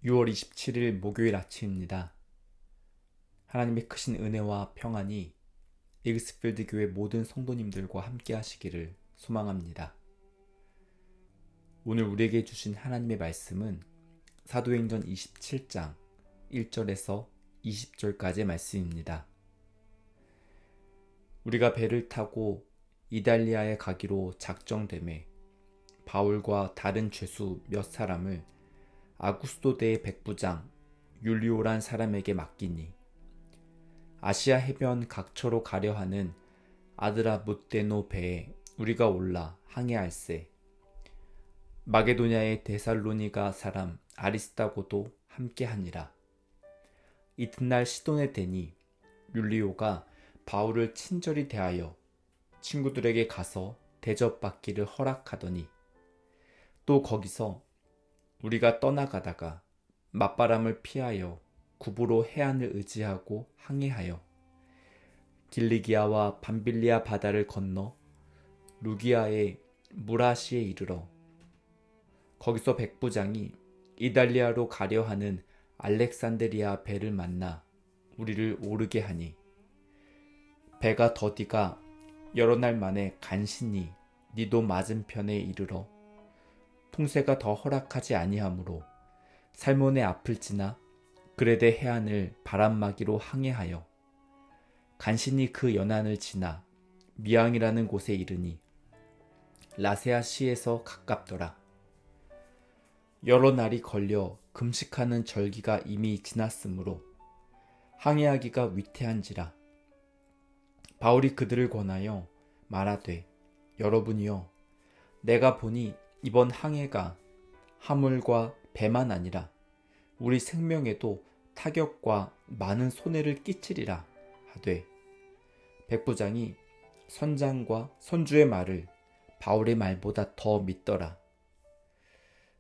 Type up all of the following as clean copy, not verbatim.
6월 27일 목요일 아침입니다. 하나님의 크신 은혜와 평안이 에이그스필드 교회 모든 성도님들과 함께 하시기를 소망합니다. 오늘 우리에게 주신 하나님의 말씀은 사도행전 27장 1절에서 20절까지의 말씀입니다. 우리가 배를 타고 이달리아에 가기로 작정되매 바울과 다른 죄수 몇 사람을 아구스도대의 백부장 율리오란 사람에게 맡기니 아시아 해변 각처로 가려 하는 아드라무떼노 배에 우리가 올라 항해할세. 마게도냐의 데살로니가 사람 아리스다고도 함께하니라. 이튿날 시돈에 대니 율리오가 바울을 친절히 대하여 친구들에게 가서 대접받기를 허락하더니 또 거기서 우리가 떠나가다가 맞바람을 피하여 구부로 해안을 의지하고 항해하여 길리기아와 밤빌리아 바다를 건너 루기아의 무라시에 이르러 거기서 백부장이 이달리아로 가려 하는 알렉산드리아 배를 만나 우리를 오르게 하니 배가 더디가 여러 날 만에 간신히 니도 맞은편에 이르러 풍세가 더 허락하지 아니하므로 살몬의 앞을 지나 그레데 해안을 바람막이로 항해하여 간신히 그 연안을 지나 미앙이라는 곳에 이르니 라세아 시에서 가깝더라. 여러 날이 걸려 금식하는 절기가 이미 지났으므로 항해하기가 위태한지라. 바울이 그들을 권하여 말하되 여러분이여 내가 보니 이번 항해가 화물과 배만 아니라 우리 생명에도 타격과 많은 손해를 끼치리라 하되 백부장이 선장과 선주의 말을 바울의 말보다 더 믿더라.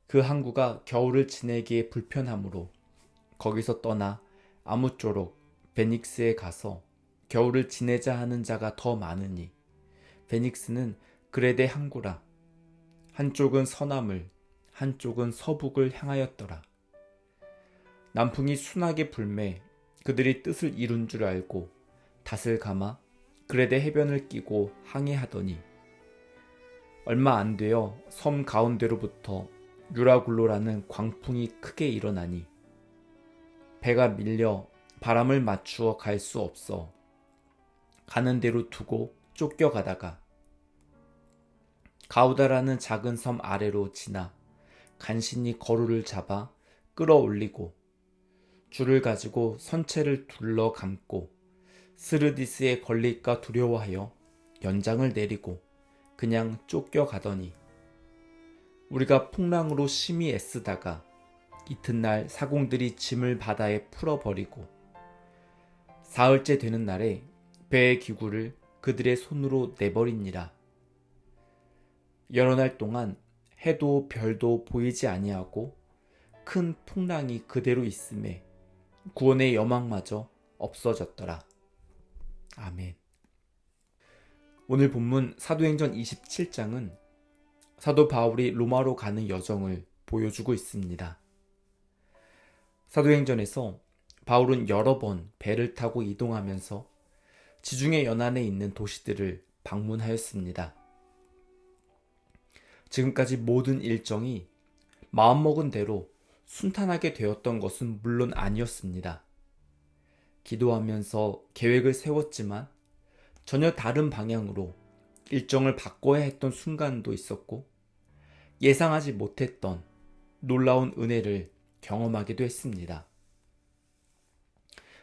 그 항구가 겨울을 지내기에 불편하므로 거기서 떠나 아무쪼록 베닉스에 가서 겨울을 지내자 하는 자가 더 많으니 베닉스는 그레데 항구라. 한쪽은 서남을 한쪽은 서북을 향하였더라. 남풍이 순하게 불매 그들이 뜻을 이룬 줄 알고 닷을 감아 그레데 해변을 끼고 항해하더니 얼마 안 되어 섬 가운데로부터 유라굴로라는 광풍이 크게 일어나니 배가 밀려 바람을 맞추어 갈 수 없어 가는 대로 두고 쫓겨가다가 가우다라는 작은 섬 아래로 지나 간신히 거루를 잡아 끌어올리고 줄을 가지고 선체를 둘러 감고 스르디스에 걸릴까 두려워하여 연장을 내리고 그냥 쫓겨가더니 우리가 풍랑으로 심히 애쓰다가 이튿날 사공들이 짐을 바다에 풀어버리고 사흘째 되는 날에 배의 기구를 그들의 손으로 내버리니라. 여러 날 동안 해도 별도 보이지 아니하고 큰 풍랑이 그대로 있음에 구원의 여망마저 없어졌더라. 아멘. 오늘 본문 사도행전 27장은 사도 바울이 로마로 가는 여정을 보여주고 있습니다. 사도행전에서 바울은 여러 번 배를 타고 이동하면서 지중해 연안에 있는 도시들을 방문하였습니다. 지금까지 모든 일정이 마음먹은 대로 순탄하게 되었던 것은 물론 아니었습니다. 기도하면서 계획을 세웠지만 전혀 다른 방향으로 일정을 바꿔야 했던 순간도 있었고 예상하지 못했던 놀라운 은혜를 경험하기도 했습니다.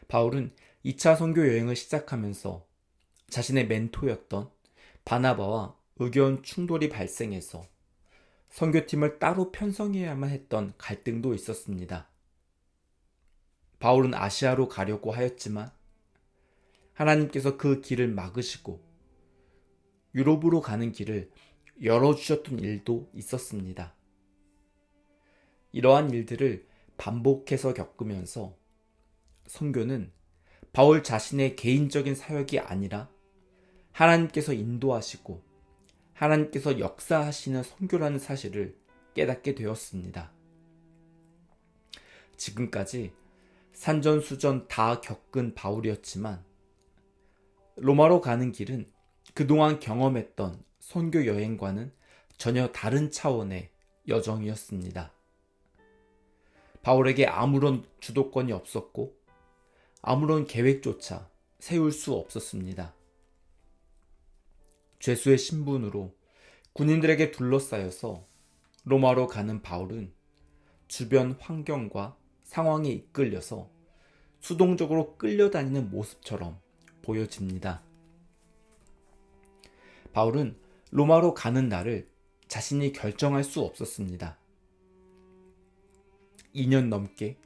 바울은 2차 선교 여행을 시작하면서 자신의 멘토였던 바나바와 의견 충돌이 발생해서 선교팀을 따로 편성해야만 했던 갈등도 있었습니다. 바울은 아시아로 가려고 하였지만 하나님께서 그 길을 막으시고 유럽으로 가는 길을 열어주셨던 일도 있었습니다. 이러한 일들을 반복해서 겪으면서 선교는 바울 자신의 개인적인 사역이 아니라 하나님께서 인도하시고 하나님께서 역사하시는 선교라는 사실을 깨닫게 되었습니다. 지금까지 산전수전 다 겪은 바울이었지만 로마로 가는 길은 그동안 경험했던 선교 여행과는 전혀 다른 차원의 여정이었습니다. 바울에게 아무런 주도권이 없었고 아무런 계획조차 세울 수 없었습니다. 죄수의 신분으로 군인들에게 둘러싸여서 로마로 가는 바울은 주변 환경과 상황에 이끌려서 수동적으로 끌려다니는 모습처럼 보여집니다. 바울은 로마로 가는 날을 자신이 결정할 수 없었습니다. 2년 넘게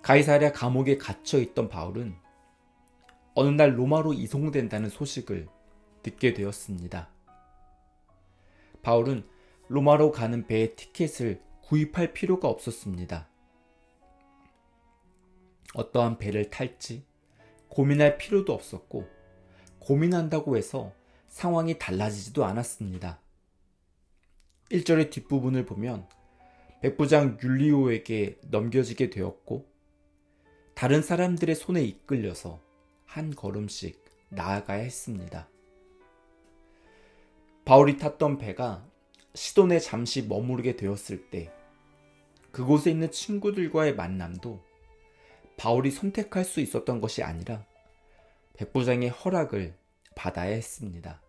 가이사랴 감옥에 갇혀 있던 바울은 어느 날 로마로 이송된다는 소식을 듣게 되었습니다. 바울은 로마로 가는 배의 티켓을 구입할 필요가 없었습니다. 어떠한 배를 탈지 고민할 필요도 없었고 고민한다고 해서 상황이 달라지지도 않았습니다. 1절의 뒷부분을 보면 백부장 율리오에게 넘겨지게 되었고 다른 사람들의 손에 이끌려서 한 걸음씩 나아가야 했습니다. 바울이 탔던 배가 시돈에 잠시 머무르게 되었을 때 그곳에 있는 친구들과의 만남도 바울이 선택할 수 있었던 것이 아니라 백부장의 허락을 받아야 했습니다.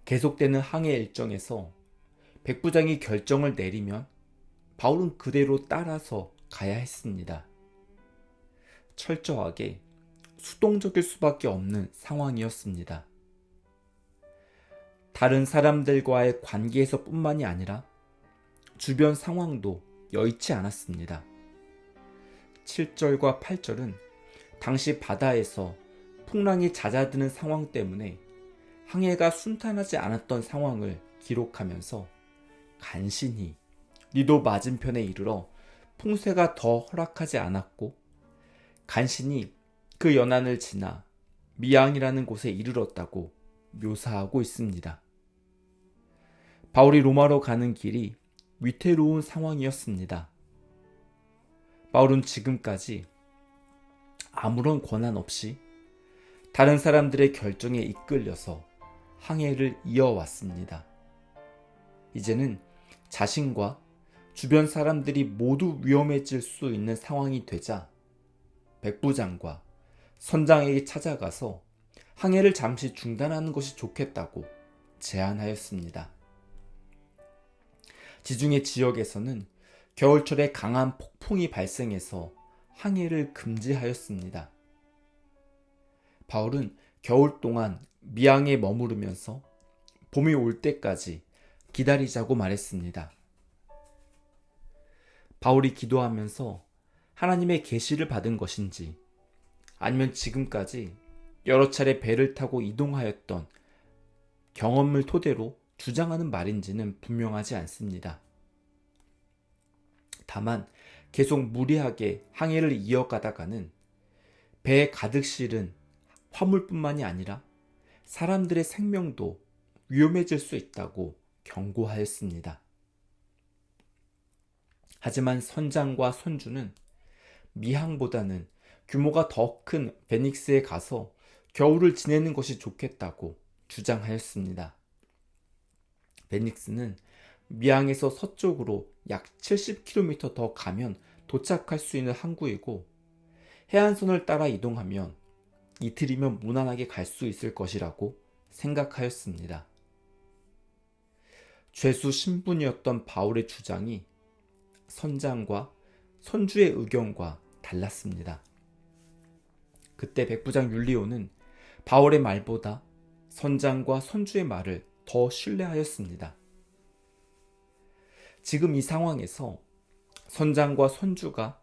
계속되는 항해 일정에서 백부장이 결정을 내리면 바울은 그대로 따라서 가야 했습니다. 철저하게 수동적일 수밖에 없는 상황이었습니다. 다른 사람들과의 관계에서 뿐만이 아니라 주변 상황도 여의치 않았습니다. 7절과 8절은 당시 바다에서 풍랑이 잦아드는 상황 때문에 항해가 순탄하지 않았던 상황을 기록하면서 간신히 리도 맞은편에 이르러 풍세가 더 허락하지 않았고 간신히 그 연안을 지나 미앙이라는 곳에 이르렀다고 묘사하고 있습니다. 바울이 로마로 가는 길이 위태로운 상황이었습니다. 바울은 지금까지 아무런 권한 없이 다른 사람들의 결정에 이끌려서 항해를 이어왔습니다. 이제는 자신과 주변 사람들이 모두 위험해질 수 있는 상황이 되자 백부장과 선장에게 찾아가서 항해를 잠시 중단하는 것이 좋겠다고 제안하였습니다. 지중해 지역에서는 겨울철에 강한 폭풍이 발생해서 항해를 금지하였습니다. 바울은 겨울 동안 미앙에 머무르면서 봄이 올 때까지 기다리자고 말했습니다. 바울이 기도하면서 하나님의 계시를 받은 것인지 아니면 지금까지 여러 차례 배를 타고 이동하였던 경험을 토대로 주장하는 말인지는 분명하지 않습니다. 다만 계속 무리하게 항해를 이어가다가는 배에 가득 실은 화물뿐만이 아니라 사람들의 생명도 위험해질 수 있다고 경고하였습니다. 하지만 선장과 선주는 미항보다는 규모가 더 큰 베닉스에 가서 겨울을 지내는 것이 좋겠다고 주장하였습니다. 베닉스는 미항에서 서쪽으로 약 70km 더 가면 도착할 수 있는 항구이고 해안선을 따라 이동하면 이틀이면 무난하게 갈 수 있을 것이라고 생각하였습니다. 죄수 신분이었던 바울의 주장이 선장과 선주의 의견과 달랐습니다. 그때 백부장 율리오는 바울의 말보다 선장과 선주의 말을 더 신뢰하였습니다. 지금 이 상황에서 선장과 선주가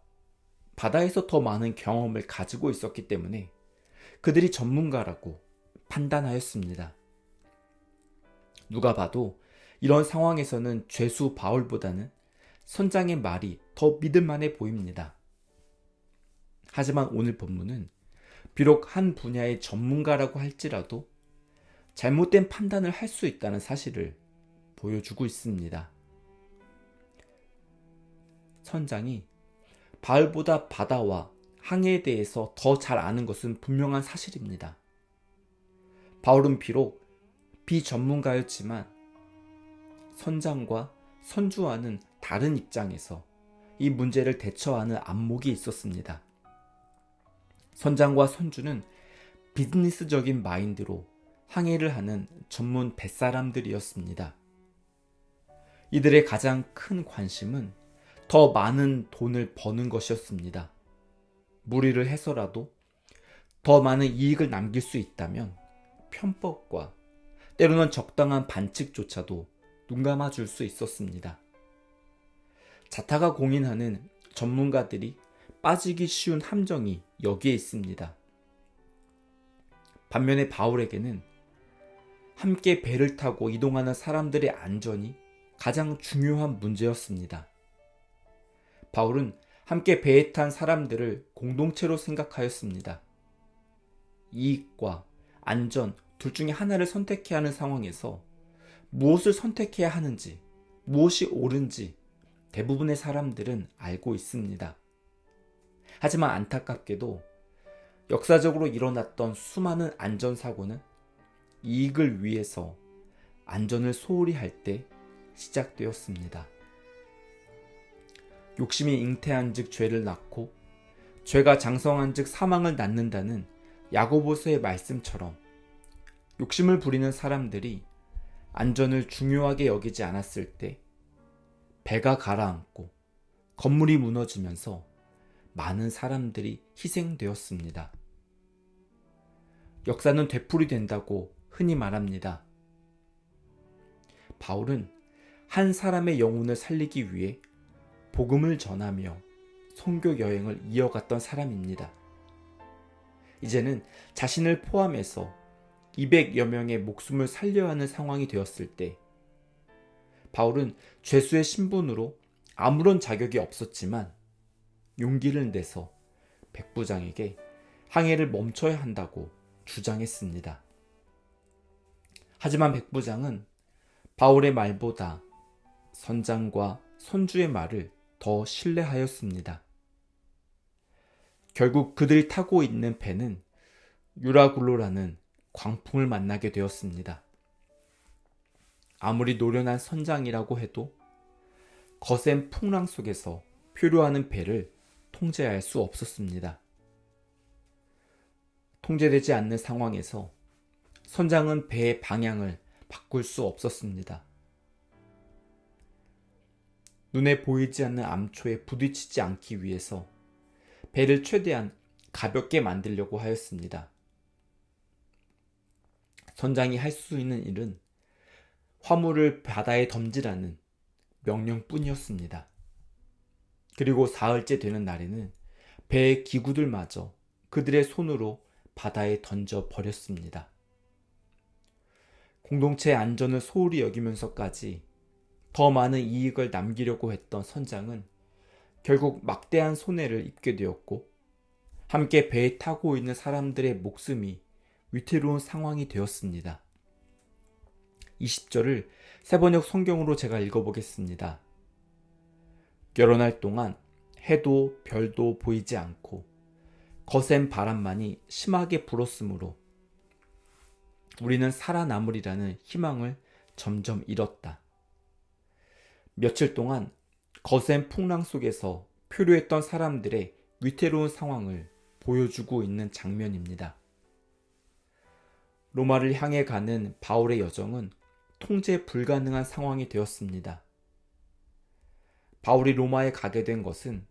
바다에서 더 많은 경험을 가지고 있었기 때문에 그들이 전문가라고 판단하였습니다. 누가 봐도 이런 상황에서는 죄수 바울보다는 선장의 말이 더 믿을만해 보입니다. 하지만 오늘 본문은 비록 한 분야의 전문가라고 할지라도 잘못된 판단을 할 수 있다는 사실을 보여주고 있습니다. 선장이 바울보다 바다와 항해에 대해서 더 잘 아는 것은 분명한 사실입니다. 바울은 비록 비전문가였지만 선장과 선주와는 다른 입장에서 이 문제를 대처하는 안목이 있었습니다. 선장과 선주는 비즈니스적인 마인드로 항해를 하는 전문 뱃사람들이었습니다. 이들의 가장 큰 관심은 더 많은 돈을 버는 것이었습니다. 무리를 해서라도 더 많은 이익을 남길 수 있다면 편법과 때로는 적당한 반칙조차도 눈감아 줄 수 있었습니다. 자타가 공인하는 전문가들이 빠지기 쉬운 함정이 여기에 있습니다. 반면에 바울에게는 함께 배를 타고 이동하는 사람들의 안전이 가장 중요한 문제였습니다. 바울은 함께 배에 탄 사람들을 공동체로 생각하였습니다. 이익과 안전 둘 중에 하나를 선택해야 하는 상황에서 무엇을 선택해야 하는지, 무엇이 옳은지 대부분의 사람들은 알고 있습니다. 하지만 안타깝게도 역사적으로 일어났던 수많은 안전사고는 이익을 위해서 안전을 소홀히 할 때 시작되었습니다. 욕심이 잉태한 즉 죄를 낳고 죄가 장성한 즉 사망을 낳는다는 야고보서의 말씀처럼 욕심을 부리는 사람들이 안전을 중요하게 여기지 않았을 때 배가 가라앉고 건물이 무너지면서 많은 사람들이 희생되었습니다. 역사는 되풀이된다고 흔히 말합니다. 바울은 한 사람의 영혼을 살리기 위해 복음을 전하며 선교 여행을 이어갔던 사람입니다. 이제는 자신을 포함해서 200여 명의 목숨을 살려야 하는 상황이 되었을 때 바울은 죄수의 신분으로 아무런 자격이 없었지만 용기를 내서 백부장에게 항해를 멈춰야 한다고 주장했습니다. 하지만 백부장은 바울의 말보다 선장과 선주의 말을 더 신뢰하였습니다. 결국 그들이 타고 있는 배는 유라굴로라는 광풍을 만나게 되었습니다. 아무리 노련한 선장이라고 해도 거센 풍랑 속에서 표류하는 배를 통제할 수 없었습니다. 통제되지 않는 상황에서 선장은 배의 방향을 바꿀 수 없었습니다. 눈에 보이지 않는 암초에 부딪히지 않기 위해서 배를 최대한 가볍게 만들려고 하였습니다. 선장이 할 수 있는 일은 화물을 바다에 던지라는 명령뿐이었습니다. 그리고 사흘째 되는 날에는 배의 기구들마저 그들의 손으로 바다에 던져 버렸습니다. 공동체의 안전을 소홀히 여기면서까지 더 많은 이익을 남기려고 했던 선장은 결국 막대한 손해를 입게 되었고 함께 배에 타고 있는 사람들의 목숨이 위태로운 상황이 되었습니다. 20절을 세번역 성경으로 제가 읽어보겠습니다. 여러 날 동안 해도 별도 보이지 않고 거센 바람만이 심하게 불었으므로 우리는 살아남으리라는 희망을 점점 잃었다. 며칠 동안 거센 풍랑 속에서 표류했던 사람들의 위태로운 상황을 보여주고 있는 장면입니다. 로마를 향해 가는 바울의 여정은 통제 불가능한 상황이 되었습니다. 바울이 로마에 가게 된 것은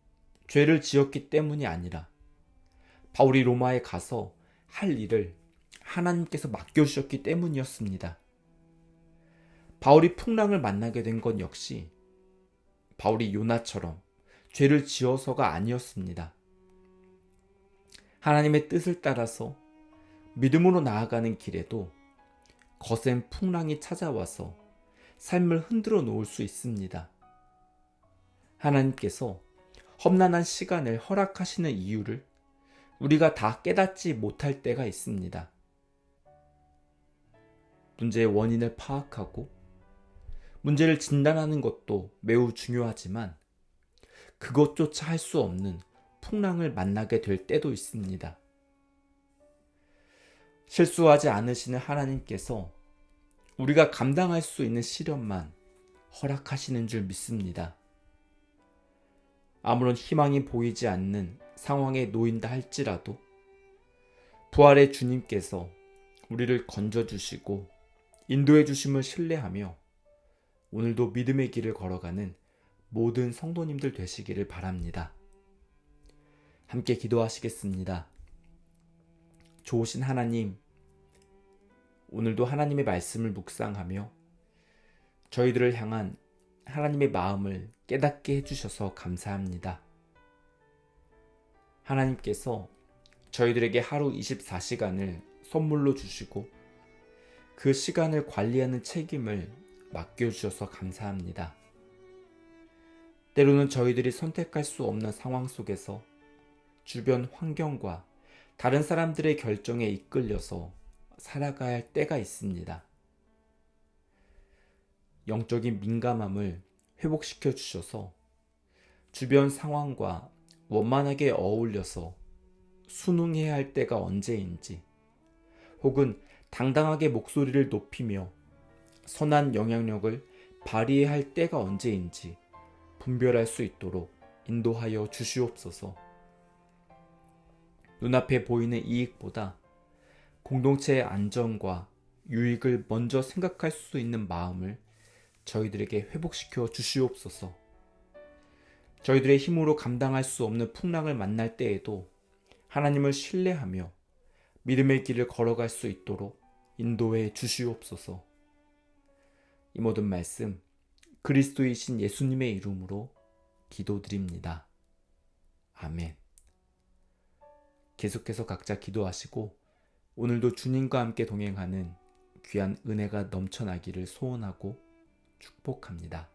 죄를 지었기 때문이 아니라 바울이 로마에 가서 할 일을 하나님께서 맡겨주셨기 때문이었습니다. 바울이 풍랑을 만나게 된 건 역시 바울이 요나처럼 죄를 지어서가 아니었습니다. 하나님의 뜻을 따라서 믿음으로 나아가는 길에도 거센 풍랑이 찾아와서 삶을 흔들어 놓을 수 있습니다. 하나님께서 험난한 시간을 허락하시는 이유를 우리가 다 깨닫지 못할 때가 있습니다. 문제의 원인을 파악하고 문제를 진단하는 것도 매우 중요하지만 그것조차 할 수 없는 풍랑을 만나게 될 때도 있습니다. 실수하지 않으시는 하나님께서 우리가 감당할 수 있는 시련만 허락하시는 줄 믿습니다. 아무런 희망이 보이지 않는 상황에 놓인다 할지라도 부활의 주님께서 우리를 건져주시고 인도해 주심을 신뢰하며 오늘도 믿음의 길을 걸어가는 모든 성도님들 되시기를 바랍니다. 함께 기도하시겠습니다. 좋으신 하나님, 오늘도 하나님의 말씀을 묵상하며 저희들을 향한 하나님의 마음을 깨닫게 해주셔서 감사합니다. 하나님께서 저희들에게 하루 24시간을 선물로 주시고 그 시간을 관리하는 책임을 맡겨주셔서 감사합니다. 때로는 저희들이 선택할 수 없는 상황 속에서 주변 환경과 다른 사람들의 결정에 이끌려서 살아가야 할 때가 있습니다. 영적인 민감함을 회복시켜 주셔서 주변 상황과 원만하게 어울려서 순응해야 할 때가 언제인지, 혹은 당당하게 목소리를 높이며 선한 영향력을 발휘해야 할 때가 언제인지 분별할 수 있도록 인도하여 주시옵소서. 눈앞에 보이는 이익보다 공동체의 안전과 유익을 먼저 생각할 수 있는 마음을 저희들에게 회복시켜 주시옵소서. 저희들의 힘으로 감당할 수 없는 풍랑을 만날 때에도 하나님을 신뢰하며 믿음의 길을 걸어갈 수 있도록 인도해 주시옵소서. 이 모든 말씀 그리스도이신 예수님의 이름으로 기도드립니다. 아멘. 계속해서 각자 기도하시고 오늘도 주님과 함께 동행하는 귀한 은혜가 넘쳐나기를 소원하고 축복합니다.